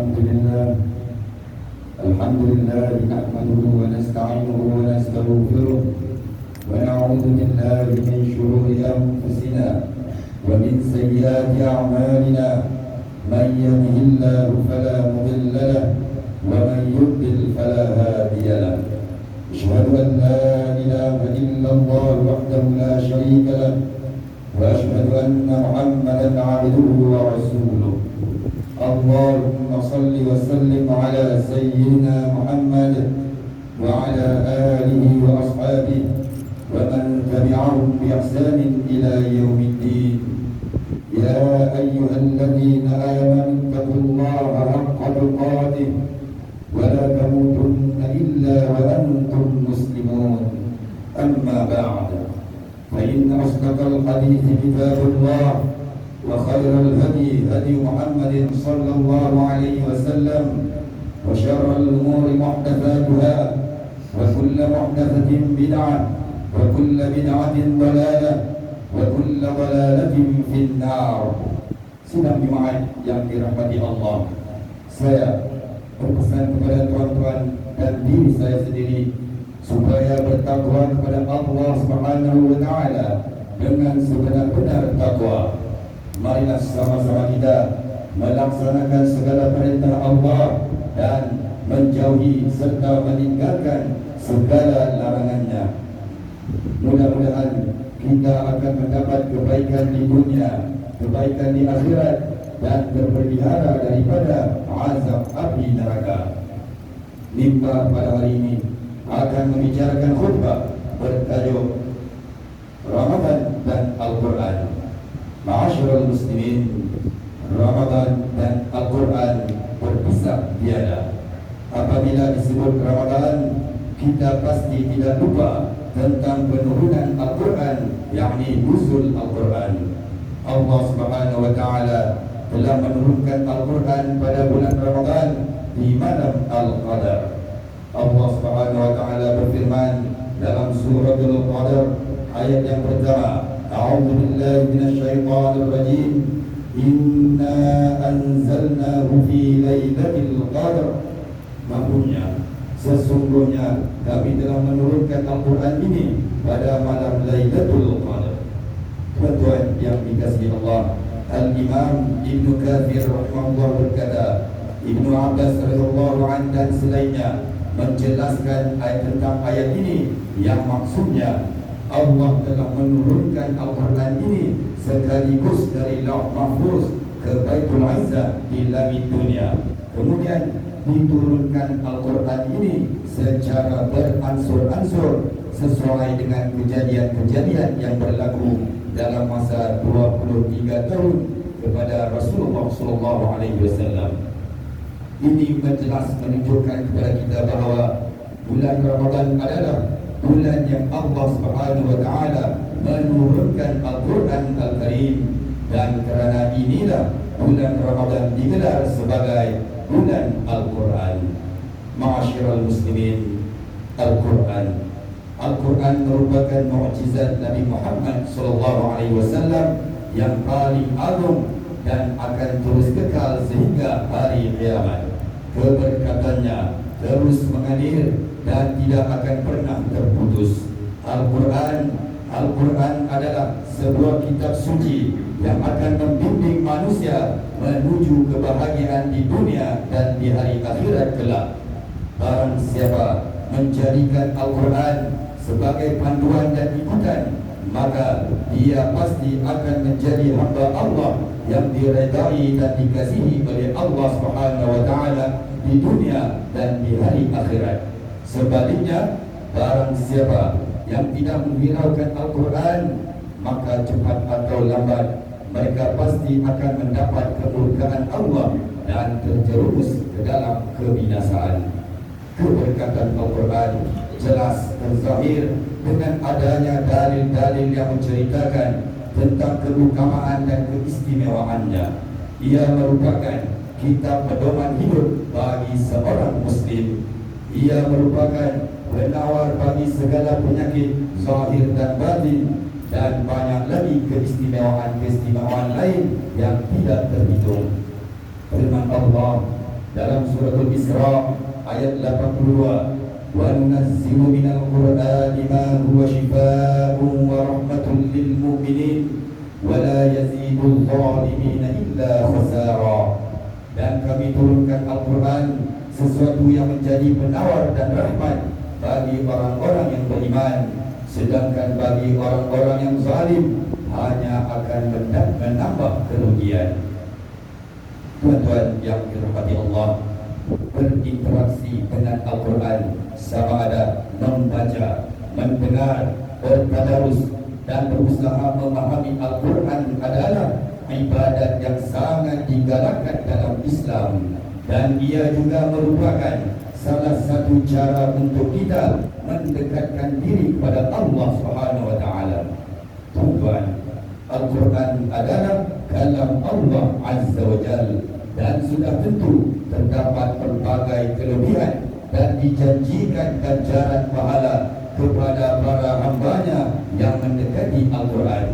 الحمد لله نحمده ونستعينه ونستغفره ونعوذ بالله من شرور أنفسنا ومن سيئات أعمالنا من يهده الله فلا مضل له ومن يضلل فلا هادي له أشهد أن لا إله إلا الله وحده لا شريك له وأشهد أن محمدا عبده ورسوله اللهم صل وسلم على سيدنا محمد وعلى آله وأصحابه ومن تبعهم بإحسان إلى يوم الدين يا أيها الذين آمنوا اتقوا الله حق تقاته ولا تموتن إلا وأنتم مسلمون أما بعد فإن أصدق الحديث كتاب الله وخير الهدي هدي محمد صلى الله عليه وسلم وشر الأمور محدثاتها وكل محدثة بدعة وكل بدعة ضلالة وكل ضلالة في النار. Sidang jemaat yang dirahmati Allah, saya berpesan kepada tuan-tuan dan diri saya sendiri supaya bertakwa kepada Allah Subhanahu wa taala dengan sebenar-benar takwa. Marilah sama-sama kita melaksanakan segala perintah Allah dan menjauhi serta meninggalkan segala larangannya. Mudah-mudahan kita akan mendapat kebaikan di dunia, kebaikan di akhirat, dan terpelihara daripada azab api neraka. Mimbar pada hari ini akan membicarakan khutbah bertajuk Ramadan dan Al-Quran. Ma'asyiral muslimin, Ramadan dan Al-Quran berpisah tiada. Apabila disebut Ramadan, kita pasti tidak lupa tentang penurunan Al-Quran, yakni nuzul Al-Quran. Allah Subhanahu wa taala telah menurunkan Al-Quran pada bulan Ramadan di malam Al-Qadar. Allah Subhanahu wa taala berfirman dalam surah Al-Qadar ayat yang pertama, A'udzu billahi minasyaitonir rajim. Inna anzalnahu fi lailatul qadr. Maksudnya, sesungguhnya kami telah menurunkan Al-Quran ini pada malam Lailatul Qadar. Tuan-tuan yang dikasihi Allah, Al-Imam Ibn Kathir rahimahullah berkata, Ibnu Abbas radhiyallahu anhu dan selainnya menjelaskan tentang ayat ini yang maksudnya Allah telah menurunkan Al-Quran ini sekaligus dari Lauh Mahfuz ke Baitul Izzah di langit dunia. Kemudian diturunkan Al-Quran ini secara beransur-ansur sesuai dengan kejadian-kejadian yang berlaku dalam masa 23 tahun kepada Rasulullah SAW. Ini jelas menunjukkan kepada kita bahawa bulan Ramadan adalah bulan yang Allah Subhanahu wa taala menurunkan Al-Quran Al-Karim, dan kerana inilah bulan Ramadan digelar sebagai bulan Al-Quran. Ma'asyiral muslimin, Al-Quran merupakan mukjizat Nabi Muhammad SAW yang paling agung dan akan terus kekal sehingga hari kiamat. Keberkatannya terus mengalir dan tidak akan pernah terputus. Al-Quran adalah sebuah kitab suci yang akan membimbing manusia menuju kebahagiaan di dunia dan di hari akhirat kelak. Barang siapa menjadikan Al-Quran sebagai panduan dan ikutan, maka dia pasti akan menjadi hamba Allah yang diredai dan dikasihi oleh Allah Subhanahu wa taala di dunia dan di hari akhirat. Sebaliknya, barang siapa yang tidak menghiraukan Al-Quran, maka cepat atau lambat mereka pasti akan mendapat kemurkaan Allah dan terjerumus ke dalam kebinasaan. Keberkatan Al-Quran jelas terzahir dengan adanya dalil-dalil yang menceritakan tentang keutamaan dan keistimewaannya. Ia merupakan kitab pedoman hidup bagi seorang Muslim. Ia merupakan penawar bagi segala penyakit zahir dan batin, dan banyak lagi keistimewaan-keistimewaan lain yang tidak terhitung. Firman Allah dalam surah Al-Isra ayat 82, wa nunazzilu minal qur'ani ma huwa shifaa'un wa rahmatun lil mu'minin wa la yazidul zalimina illa khasara. Dan kami turunkan Al-Quran sesuatu yang menjadi penawar dan rahmat bagi orang-orang yang beriman, sedangkan bagi orang-orang yang zalim hanya akan menambah kerugian. Tuan-tuan yang dirahmati Allah, berinteraksi dengan Al-Quran sama ada membaca, mendengar, bertadarus dan berusaha memahami Al-Quran adalah ibadat yang sangat digalakkan dalam Islam, dan ia juga merupakan salah satu cara untuk kita mendekatkan diri kepada Allah Subhanahu wa taala. Tuan-tuan, Al-Quran adalah kalam Allah Azza wa Jalla, dan sudah tentu terdapat pelbagai kelebihan dan dijanjikan ganjaran pahala kepada para hambanya yang mendekati Al-Quran.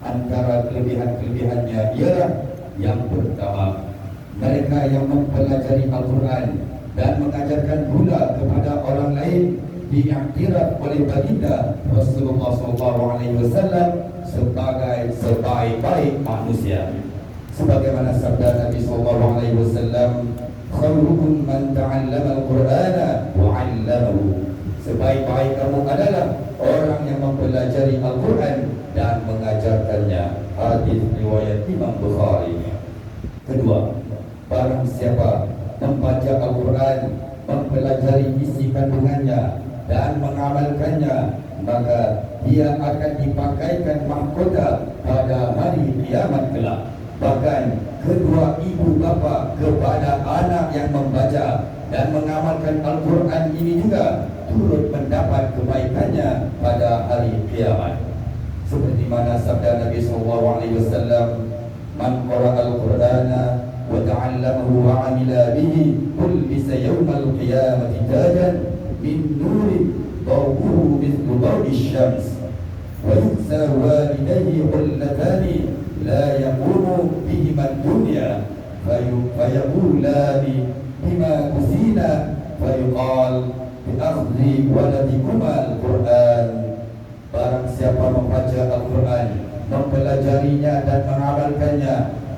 Antara kelebihan-kelebihannya ialah yang pertama, mereka yang mempelajari Al-Quran dan mengajarkan pula kepada orang lain diiktiraf oleh baginda Rasulullah SAW sebagai sebaik-baik manusia. Sebagaimana sabda Nabi SAW, khairukum man ta'allama al-Qur'ana wa 'allamahu. Sebaik-baik kamu adalah orang yang mempelajari Al-Quran dan mengajarkannya. Hadis riwayat Imam Bukhari. Kedua, barang siapa membaca Al-Quran, mempelajari isi kandungannya dan mengamalkannya, maka dia akan dipakaikan mahkota pada hari kiamat kelak. Bahkan kedua ibu bapa kepada anak yang membaca dan mengamalkan Al-Quran ini juga turut mendapat kebaikannya pada hari kiamat. Seperti mana sabda Nabi SAW, man qara'a al-Qur'ana wa ta'allamahu wa 'amila bihi ulbisa yawmal qiyamati tajan min nurin dawuhu mithlu dawi syams wa yuksa walidayhi hullatani la yaqumu bihima dunya fayaqulani bima kusina fayuqal bi'akhzi waladikuma al-Quran. Barang siapa membaca Al-Quran, mempelajarinya dan mengamalkannya,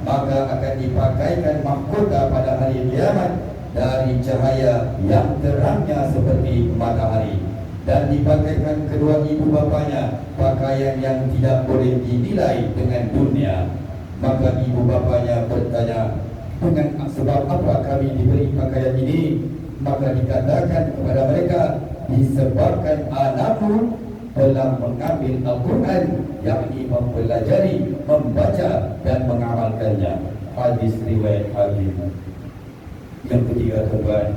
maka akan dipakaikan mahkota pada hari kiamat dari cahaya yang terangnya seperti matahari, dan dipakaikan kedua ibu bapanya pakaian yang tidak boleh dinilai dengan dunia. Maka ibu bapanya bertanya, dengan sebab apa kami diberi pakaian ini? Maka dikatakan kepada mereka, disebabkan anakmu telah mengambil Al-Quran, yakni mempelajari, membaca dan mengamalkannya. Hadis riwayat Hakim. Yang ketiga, tuan,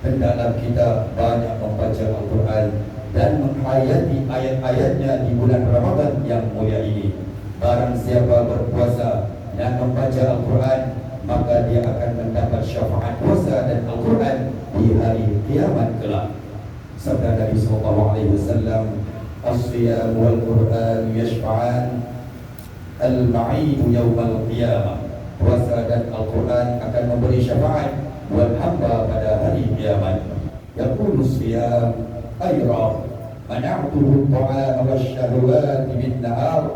hendaklah kita banyak membaca Al-Quran dan menghayati ayat-ayatnya di bulan Ramadan yang mulia ini. Barang siapa berpuasa dan membaca Al-Quran, maka dia akan mendapat syafaat puasa dan Al-Quran di hari kiamat kelak. Sabda Nabi SAW, as-siyam wal Quran yashfa'an al-ma'id yawmal qiyamah. Puasa dan Al-Quran akan memberi syafaat buat hamba pada hari kiamat. Yaqulu as-siyam ay Rabb, mana'tuhu at-ta'ama wash-shahawati bin-nahar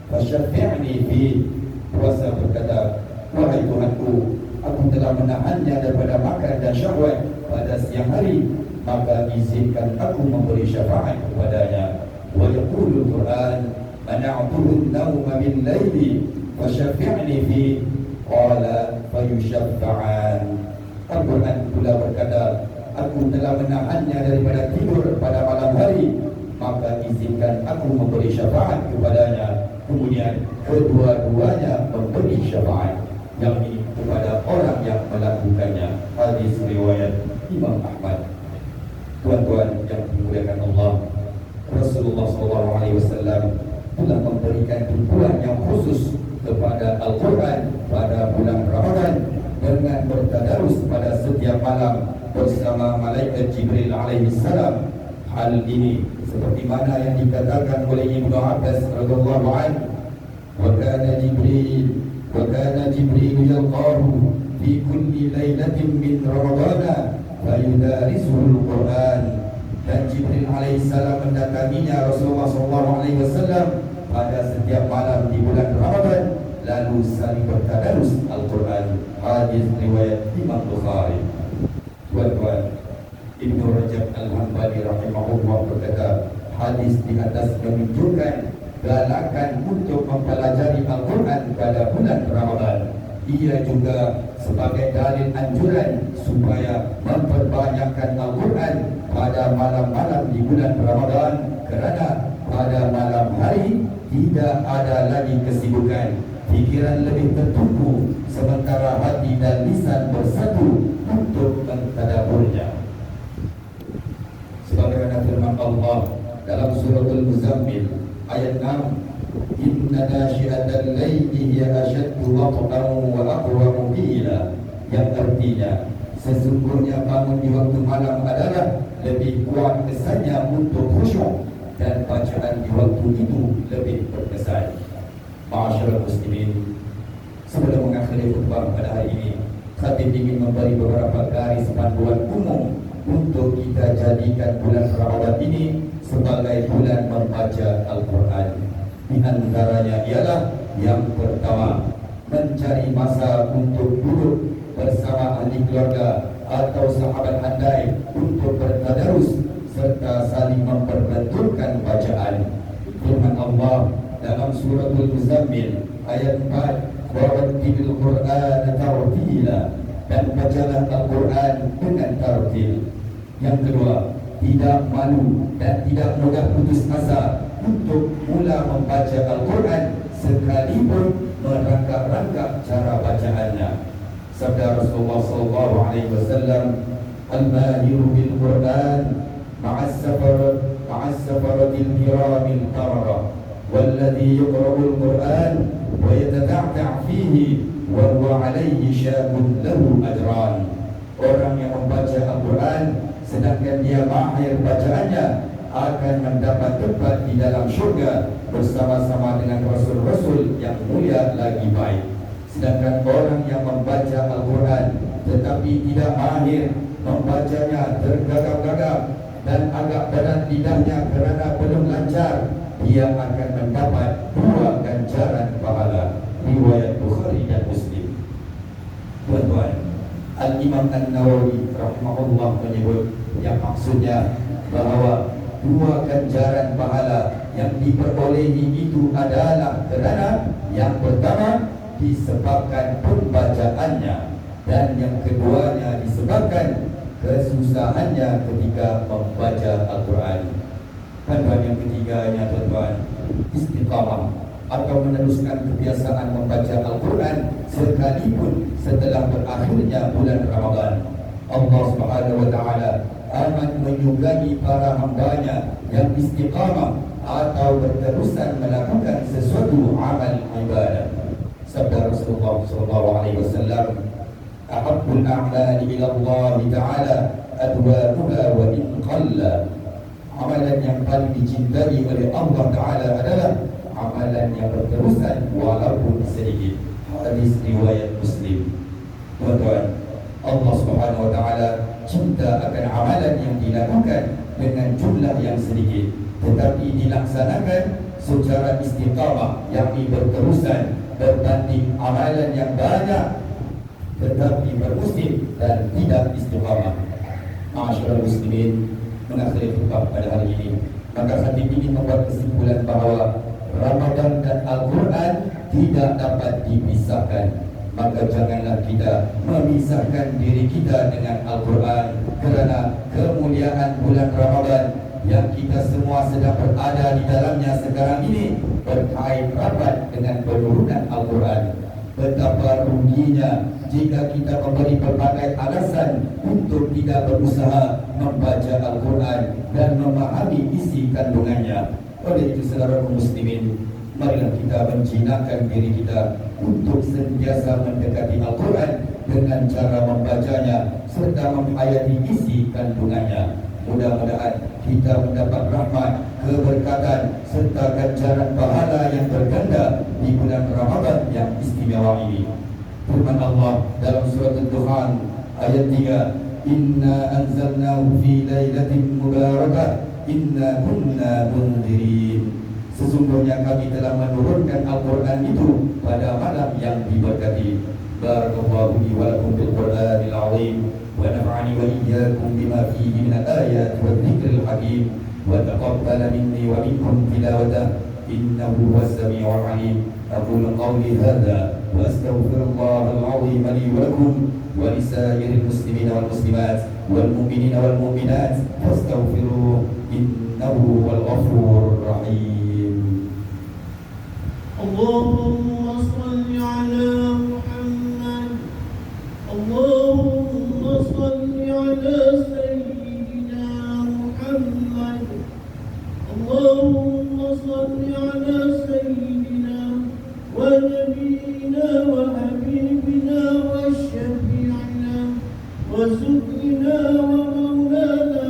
fasyafi'ni fi. Puasa berkata, wahai Tuhanku, aku telah menahannya daripada makan dan syahwat pada siang hari, maka izinkan aku memberi syafaat kepadanya. Wa yaqulu al-Quran, mana'tuhu an-nawma bil-laili fasyafi'ni fi. Qala fayusyaffa'an. Al-Quran pula berkata, aku telah menahannya daripada tidur pada malam hari, maka izinkan aku memberi syafaat kepadanya. Kemudian kedua-duanya memberi syafaat, yang ini kepada orang yang melakukannya. Hadis riwayat Imam Ahmad. Tuan-tuan yang dimuliakan Allah, Rasulullah SAW telah memberikan tumpuan yang khusus kepada Al-Quran pada bulan Ramadan dengan bertadarus pada setiap malam bersama malaikat Jibril alaihissalam. Hal ini seperti mana yang dikatakan oleh Ibnu Abbas radhiyallahu anhu, wa kana Jibril yalqahu fi kulli lailatin min Ramadhan fayudarisuhul Quran. Dan Jibril alaihissalam mendatanginya Rasulullah SAW pada setiap malam di bulan Ramadan, lalu saling bertadarus Al-Quran. Hadis riwayat Imam Bukhari. Tuan-tuan, Ibnu Rajab Al-Hambali rahimahullah berkata, hadis di atas menunjukkan galakan untuk mempelajari Al-Quran pada bulan Ramadan. Ia juga sebagai dalil anjuran supaya memperbanyakkan Al-Quran pada malam-malam di bulan Ramadan, kerana pada malam hari tidak ada lagi kesibukan, fikiran lebih tertumpu, sementara hati dan lisan bersatu untuk mentadaburnya. Sebagaimana firman Allah dalam suratul Muzammil ayat 6, inna nasyi'atal laili hiya ashaddu wat'an wa aqwamu qila, yang artinya sesungguhnya bangun di waktu malam adalah lebih kuat kesannya untuk khusyuk, dan bacaan di waktu itu lebih berkesan. Ma'asyiral muslimin, sebelum mengakhiri khutbah pada hari ini, khatib ingin memberi beberapa garis panduan umum untuk kita jadikan bulan Ramadan ini sebagai bulan membaca Al-Quran. Di antaranya ialah yang pertama, mencari masa untuk duduk bersama ahli keluarga atau sahabat handai untuk bertadarus serta saling memperbetulkan bacaan. Firman Allah dalam suratul Muzammil ayat 4, warattilil Qur'ana tartila, dan bacalah Al-Quran dengan tartil. Yang kedua, tidak malu dan tidak mudah putus asa untuk mula membaca Al-Quran sekalipun merangkak-rangkak cara bacaannya. Sabda Rasulullah SAW, al-mahiru bil Quran ma'as safaratil kiramil tarara, walladhi yuqra'ul Quran wa yatata'ta' fihi wa huwa alayhi syabun lahu ajran. Orang yang membaca Al-Quran sedangkan dia mahir bacaannya akan mendapat tempat di dalam syurga bersama-sama dengan rasul-rasul yang mulia lagi baik. Sedangkan orang yang membaca Al-Quran tetapi tidak mahir membacanya, tergagap-gagap dan agak berat lidahnya kerana belum lancar, dia akan mendapat 2 ganjaran pahala. Riwayat Bukhari dan Muslim. Tuan-tuan, Al-Imam An-Nawawi rahimahullah menyebut yang maksudnya bahawa 2 ganjaran pahala yang diperolehi itu adalah kerana yang pertama disebabkan pembacaannya, dan yang keduanya disebabkan kesusahannya ketika membaca Al-Quran. Dan yang ketiganya, tuan-tuan, istiqamah atau meneruskan kebiasaan membaca Al-Quran sekalipun setelah berakhirnya bulan Ramadan. Allah Subhanahu wa taala amat menyukai para hambanya yang istiqamah atau berterusan melakukan sesuatu amal ibadah. Sabda Rasulullah SAW, ahabbul a'mali ila Allah ta'ala adwamuha wa in qalla. Amalan yang paling dicintai oleh Allah Ta'ala adalah amalan yang berterusan walaupun sedikit. Hadis riwayat Muslim. Tuan-tuan, Allah Subhanahu wa taala cinta akan amalan yang dilakukan dengan jumlah yang sedikit tetapi dilaksanakan secara istiqamah, yakni berterusan, berbanding amalan yang banyak tetapi bermusim dan tidak istiqamah. Ma'asyiral muslimin, mengakhiri khutbah pada hari ini, maka kami ingin membuat kesimpulan bahawa Ramadan dan Al-Quran tidak dapat dipisahkan. Maka janganlah kita memisahkan diri kita dengan Al-Quran, kerana kemuliaan bulan Ramadan yang kita semua sedang berada di dalamnya sekarang ini berkait rapat dengan penurunan Al-Quran. Betapa ruginya jika kita memberi berbagai alasan untuk tidak berusaha membaca Al-Quran dan memahami isi kandungannya. Oleh itu, saudara muslimin, marilah kita menjinakkan diri kita untuk sentiasa mendekati Al-Quran dengan cara membacanya serta menghayati isi kandungannya. Mudah-mudahan kita mendapat rahmat, keberkatan serta ganjaran pahala yang berganda di bulan Ramadan yang istimewa ini. Firman Allah dalam surat Ad-Dukhan ayat 3, Inna anzalnahu fi lailatin mubarakah inna kunna munzirin. Sesungguhnya kami telah menurunkan Al-Quran itu pada malam yang diberkati. Barakallahu li wa lakum bil Qur'anil azim wa nafa'ani wa iyyakum bima fihi min al-ayati wa dhikril hakim wa taqabbala minni wa minkum tilawata innahu huwas samiul alim. Aqulu qawli hadha wa astaghfirullahal azim li wa lakum wa lisairil muslimina wal muslimat wal mu'minina wal mu'minat fastaghfiruhu innahu huwal ghafurur rahim. Allahumma salli ala Muhammad. Allahumma salli ala Sayyidina Muhammad. Allahumma salli ala Sayyidina wa Nabiyyina wa Habibina wa Syafi'ina wa Zudina wa Maulana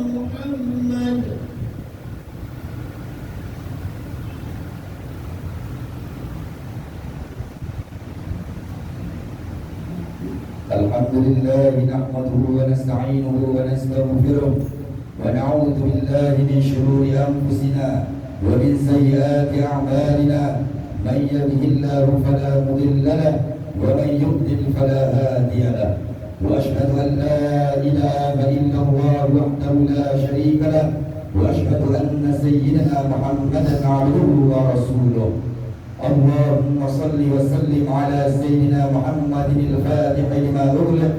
Muhammad. Alhamdulillah nahmaduhu wa nasta'inuhu wa nastaghfiruh wa na'udzu billahi min shururi anfusina wa min sayyiati a'malina man yahdihillahu fala mudilla lahu wa man yudlil fala hadiya lahu wa ashhadu an la ilaha illallah wahdahu la sharika lahu wa ashhadu anna sayyidina Muhammadan 'abduhu wa rasuluh. اللهم صل وسلم على سيدنا محمد الفاتح لما أغلق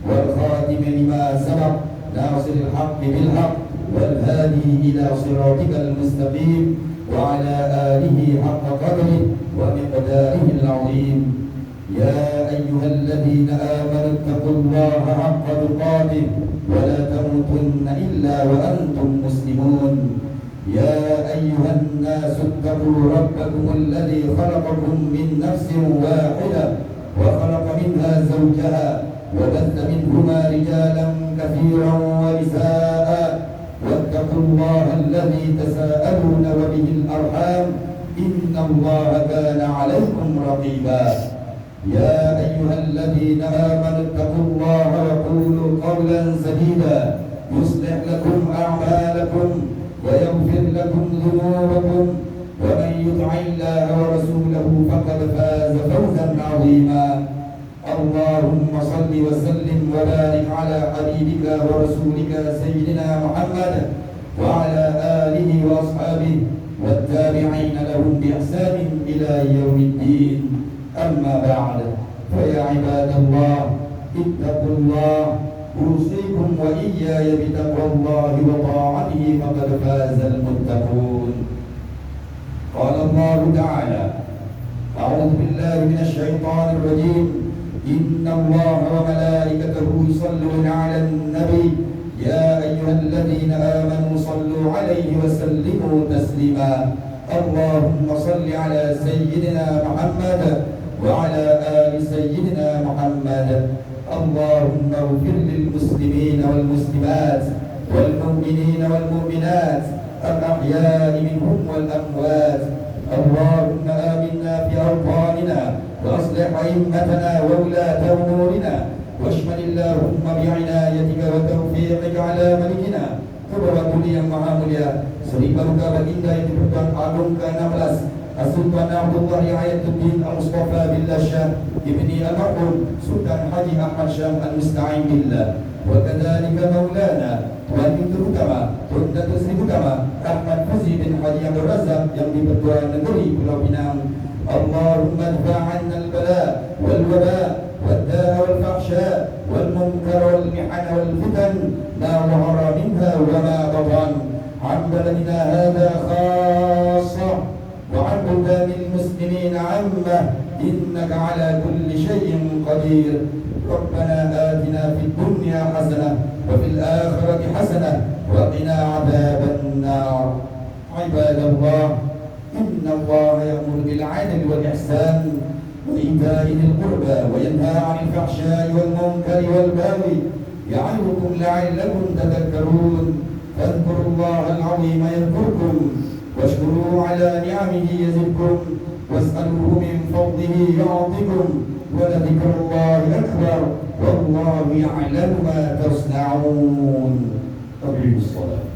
والخاتم لما سبق ناصر الحق بالحق والهادي إلى صراطك المستقيم وعلى آله حق قدره ومقداره العظيم. يا أيها الذين آمنوا اتقوا الله حق تقاته ولا تموتن إلا وأنتم مسلمون. يا أيها الناس اتقوا ربكم الذي خلقكم من نفس واحدة وخلق منها زوجها وبث منهما رجالا كثيرا ونساء واتقوا الله الذي تساءلون به الأرحام إن الله كان عليكم رقيبا. يا أيها الذين آمنوا اتقوا الله وقولوا قولا سديدا يصلح لكم أعمالكم ويغفر لكم ذنوبكم ومن يطع الله ورسوله فقد فاز فوزا عظيما. اللهم صل وسلم وبارك على حبيبك ورسولك سيدنا محمد وعلى آله وأصحابه والتابعين لهم بإحسان إلى يوم الدين. أما بعد فيا عباد الله اتقوا الله أوصيكم وإياي بتقوى الله وطاعته فقد فاز المتقون. قال الله تعالى أعوذ بالله من الشيطان الرجيم إن الله وملائكته يصلون على النبي يا أيها الذين آمنوا صلوا عليه وسلموا تسليما. اللهم صل على سيدنا محمد وعلى آل سيدنا محمد. اللهم اغفر للمسلمين والمسلمات والمؤمنين والمؤمنات الأحياء منهم والأموات. اللهم آمنا في أوطاننا وأصلح أئمتنا وولاة أمورنا واشمل اللهم بعنايتك وتوفيقك على ملكنا Kebetulan yang maha mulia Seri Baruka Baginda yang dipertuan Agung ke-16 As-Sultan Abdullah Riayatuddin Al-Mustafa Billah Shah Ibni Al-Ma'mun Sultan Haji Ahmad Syam Al-Musta'in Billah Wa kadhalika maulana Tuan Pintu Utama Tuan Datuk Seri Utama Ahmad Fuzi bin Haji Abdul Razak yang dipertuan negeri Pulau Pinang. Allahumma dfa'anna al-bala wal-waba والداء والفحشاء والمنكر والمحن والفتن ما ظهر منها وما بطن عن بلدنا هذا خاصة وعن بلدان المسلمين عامة إنك على كل شيء قدير. ربنا آتنا في الدنيا حسنة وفي الآخرة حسنة وقنا عذاب النار. عباد الله إن الله يأمر بالعدل والإحسان وإيتاء ذي القربى وينهى عن الفحشاء والمنكر والبغي يعظكم لعلكم تذكرون. فاذكروا الله العظيم يذكركم واشكروه على نعمه يزدكم واسألوه من فضله يعطكم ولذكر الله أكبر والله يعلم ما تصنعون. أقيموا الصلاة.